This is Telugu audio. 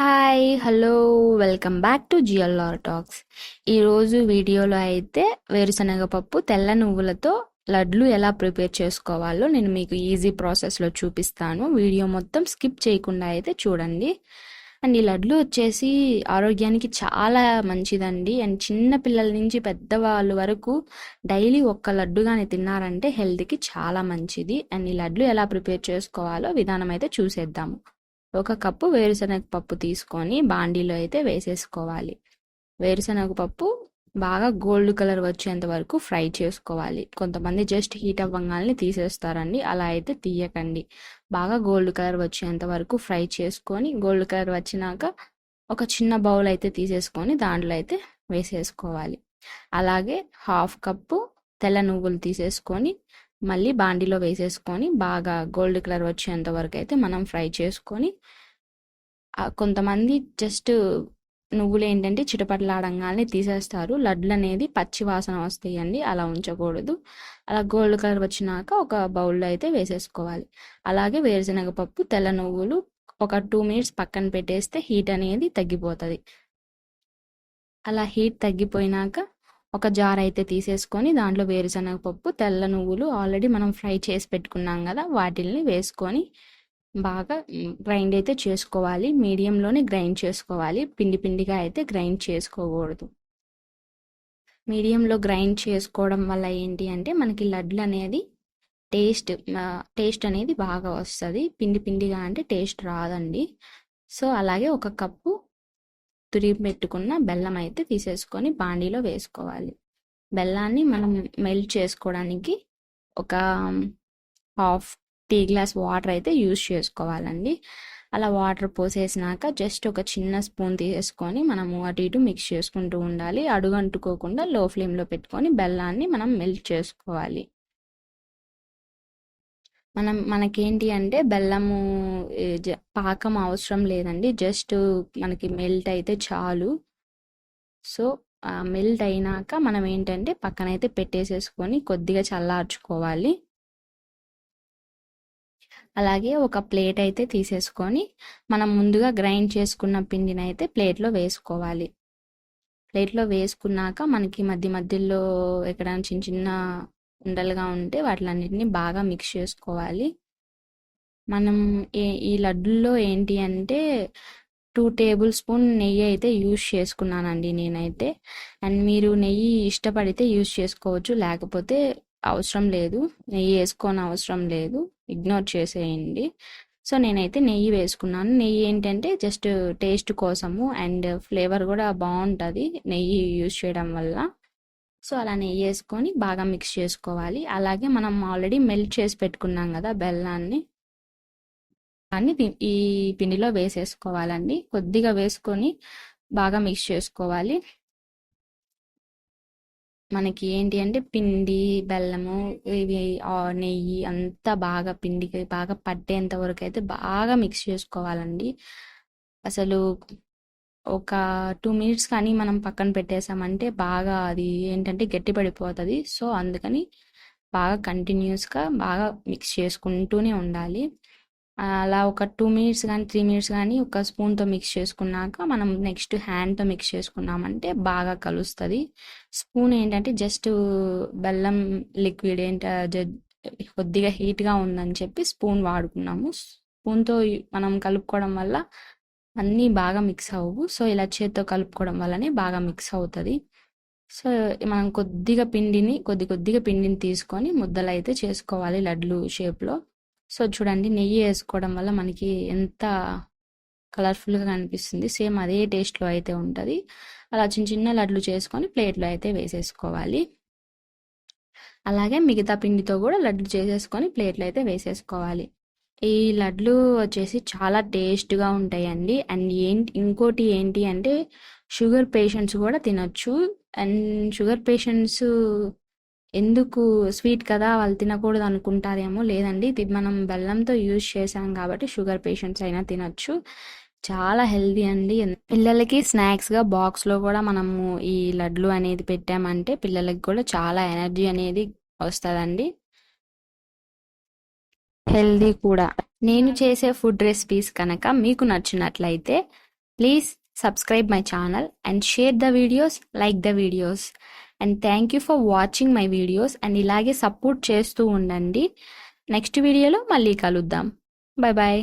Hi hello welcome back to GLR talks. ఈరోజు వీడియోలో అయితే వేరుశనగ పప్పు తెల్ల నువ్వులతో లడ్లు ఎలా ప్రిపేర్ చేసుకోవాలో నేను మీకు ఈజీ ప్రాసెస్లో చూపిస్తాను. వీడియో మొత్తం స్కిప్ చేయకుండా అయితే చూడండి. అండ్ ఈ లడ్లు వచ్చేసి ఆరోగ్యానికి చాలా మంచిదండి. అండ్ చిన్న పిల్లల నుంచి పెద్దవాళ్ళు వరకు డైలీ ఒక్క లడ్డు కానీ తిన్నారంటే హెల్త్కి చాలా మంచిది. అండ్ ఈ లడ్లు ఎలా ప్రిపేర్ చేసుకోవాలో విధానం అయితే చూసేద్దాము. ఒక కప్పు వేరుశనగ పప్పు తీసుకొని బాండీలో అయితే వేసేసుకోవాలి. వేరుశనగ పప్పు బాగా గోల్డ్ కలర్ వచ్చేంత వరకు ఫ్రై చేసుకోవాలి. కొంతమంది జస్ట్ హీట్ అవ్వగానే తీసేస్తారండి, అలా అయితే తీయకండి. బాగా గోల్డ్ కలర్ వచ్చేంత వరకు ఫ్రై చేసుకొని గోల్డ్ కలర్ వచ్చినాక ఒక చిన్న బౌల్ అయితే తీసేసుకొని దాంట్లో అయితే వేసేసుకోవాలి. అలాగే హాఫ్ కప్పు తెల్ల నువ్వులు తీసేసుకొని మళ్ళీ బాండీలో వేసేసుకొని బాగా గోల్డ్ కలర్ వచ్చేంత వరకు అయితే మనం ఫ్రై చేసుకొని, కొంతమంది జస్ట్ నువ్వులు ఏంటంటే చిటపటలాడంగానే తీసేస్తారు. లడ్లు అనేది పచ్చి వాసన వస్తాయండి, అలా ఉంచకూడదు. అలా గోల్డ్ కలర్ వచ్చినాక ఒక బౌల్లో అయితే వేసేసుకోవాలి. అలాగే వేరుశనగ పప్పు తెల్ల నువ్వులు ఒక 2 మినిట్స్ పక్కన పెట్టేస్తే హీట్ అనేది తగ్గిపోతుంది. అలా హీట్ తగ్గిపోయినాక ఒక జార్ అయితే తీసేసుకొని దాంట్లో వేరుశనగ పప్పు తెల్ల నువ్వులు ఆల్రెడీ మనం ఫ్రై చేసి పెట్టుకున్నాం కదా, వాటిల్ని వేసుకొని బాగా గ్రైండ్ అయితే చేసుకోవాలి. మీడియంలోనే గ్రైండ్ చేసుకోవాలి, పిండి పిండిగా అయితే గ్రైండ్ చేసుకోకూడదు. మీడియంలో గ్రైండ్ చేసుకోవడం వల్ల ఏంటి అంటే మనకి లడ్లు అనేది టేస్ట్ అనేది బాగా వస్తుంది. పిండి పిండిగా అంటే టేస్ట్ రాదండి. సో అలాగే ఒక కప్పు తురిమి పెట్టుకున్న బెల్లం అయితే తీసేసుకొని బాండీలో వేసుకోవాలి. బెల్లాన్ని మనం మెల్ట్ చేసుకోవడానికి ఒక హాఫ్ టీ గ్లాస్ వాటర్ అయితే యూజ్ చేసుకోవాలండి. అలా వాటర్ పోసేసినాక జస్ట్ ఒక చిన్న స్పూన్ తీసేసుకొని మనము అటు ఇటు మిక్స్ చేసుకుంటూ ఉండాలి. అడుగంటుకోకుండా లో ఫ్లేమ్లో పెట్టుకొని బెల్లాన్ని మనం మెల్ట్ చేసుకోవాలి. మనకేంటి అంటే బెల్లము పాకం అవసరం లేదండి, జస్ట్ మనకి మెల్ట్ అయితే చాలు. సో మెల్ట్ అయినాక మనం ఏంటంటే పక్కనైతే పెట్టేసేసుకొని కొద్దిగా చల్లార్చుకోవాలి. అలాగే ఒక ప్లేట్ అయితే తీసేసుకొని మనం ముందుగా గ్రైండ్ చేసుకున్న పిండిని అయితే ప్లేట్లో వేసుకోవాలి. ప్లేట్లో వేసుకున్నాక మనకి మధ్య మధ్యలో ఎక్కడైనా చిన్న చిన్న ఉండలుగా ఉంటే వాటిలన్నిటిని బాగా మిక్స్ చేసుకోవాలి. మనం ఈ లడ్డుల్లో ఏంటి అంటే 2 టేబుల్ స్పూన్ నెయ్యి అయితే యూజ్ చేసుకున్నానండి నేనైతే. అండ్ మీరు నెయ్యి ఇష్టపడితే యూజ్ చేసుకోవచ్చు, లేకపోతే అవసరం లేదు, నెయ్యి వేసుకోని అవసరం లేదు, ఇగ్నోర్ చేసేయండి. సో నేనైతే నెయ్యి వేసుకున్నాను. నెయ్యి ఏంటంటే జస్ట్ టేస్ట్ కోసము అండ్ ఫ్లేవర్ కూడా బాగుంటుంది నెయ్యి యూజ్ చేయడం వల్ల. సో అలా నెయ్యి వేసుకొని బాగా మిక్స్ చేసుకోవాలి. అలాగే మనం ఆల్రెడీ మెల్ట్ చేసి పెట్టుకున్నాం కదా బెల్లాన్ని, అన్ని ఈ పిండిలో వేసేసుకోవాలండి. కొద్దిగా వేసుకొని బాగా మిక్స్ చేసుకోవాలి. మనకి ఏంటి అంటే పిండి బెల్లము ఇవి నెయ్యి అంతా బాగా పిండికి బాగా పట్టేంత వరకు అయితే బాగా మిక్స్ చేసుకోవాలండి. అసలు ఒక 2 మినిట్స్ కానీ మనం పక్కన పెట్టేసామంటే బాగా అది ఏంటంటే గట్టి పడిపోతుంది. సో అందుకని బాగా కంటిన్యూస్గా బాగా మిక్స్ చేసుకుంటూనే ఉండాలి. అలా ఒక 2 మినిట్స్ కానీ 3 మినిట్స్ కానీ ఒక స్పూన్తో మిక్స్ చేసుకున్నాక మనం నెక్స్ట్ హ్యాండ్తో మిక్స్ చేసుకున్నామంటే బాగా కలుస్తుంది. స్పూన్ ఏంటంటే జస్ట్ బెల్లం లిక్విడ్ కొద్దిగా హీట్గా ఉందని చెప్పి స్పూన్ వాడుకున్నాము. స్పూన్తో మనం కలుపుకోవడం వల్ల అన్నీ బాగా మిక్స్ అవ్వవు. సో ఇలా చేత్తో కలుపుకోవడం వల్లనే బాగా మిక్స్ అవుతుంది. సో మనం కొద్దిగా పిండిని తీసుకొని ముద్దలు అయితే చేసుకోవాలి లడ్లు షేప్లో. సో చూడండి, నెయ్యి వేసుకోవడం వల్ల మనకి ఎంత కలర్ఫుల్గా కనిపిస్తుంది, సేమ్ అదే టేస్ట్లో అయితే ఉంటుంది. అలా చిన్న చిన్న లడ్లు చేసుకొని ప్లేట్లో అయితే వేసేసుకోవాలి. అలాగే మిగతా పిండితో కూడా లడ్లు చేసేసుకొని ప్లేట్లో అయితే వేసేసుకోవాలి. ఈ లడ్లు వచ్చేసి చాలా టేస్ట్గా ఉంటాయండి. అండ్ ఇంకోటి ఏంటి అంటే షుగర్ పేషెంట్స్ కూడా తినొచ్చు. అండ్ షుగర్ పేషెంట్స్ ఎందుకు స్వీట్ కదా వాళ్ళు తినకూడదు అనుకుంటారేమో, లేదండి, ఇది మనం బెల్లంతో యూజ్ చేసాం కాబట్టి షుగర్ పేషెంట్స్ అయినా తినొచ్చు. చాలా హెల్దీ అండి. పిల్లలకి స్నాక్స్గా బాక్స్లో కూడా మనము ఈ లడ్లు అనేది పెట్టామంటే పిల్లలకి కూడా చాలా ఎనర్జీ అనేది వస్తుందండి, హెల్దీ కూడా. నేను చేసే ఫుడ్ రెసిపీస్ కనుక మీకు నచ్చినట్లయితే please subscribe my channel and share the videos, like the videos. And thank you for watching my videos. And ఇలాగే సపోర్ట్ చేస్తూ ఉండండి. నెక్స్ట్ వీడియోలో మళ్ళీ కలుద్దాం. Bye bye.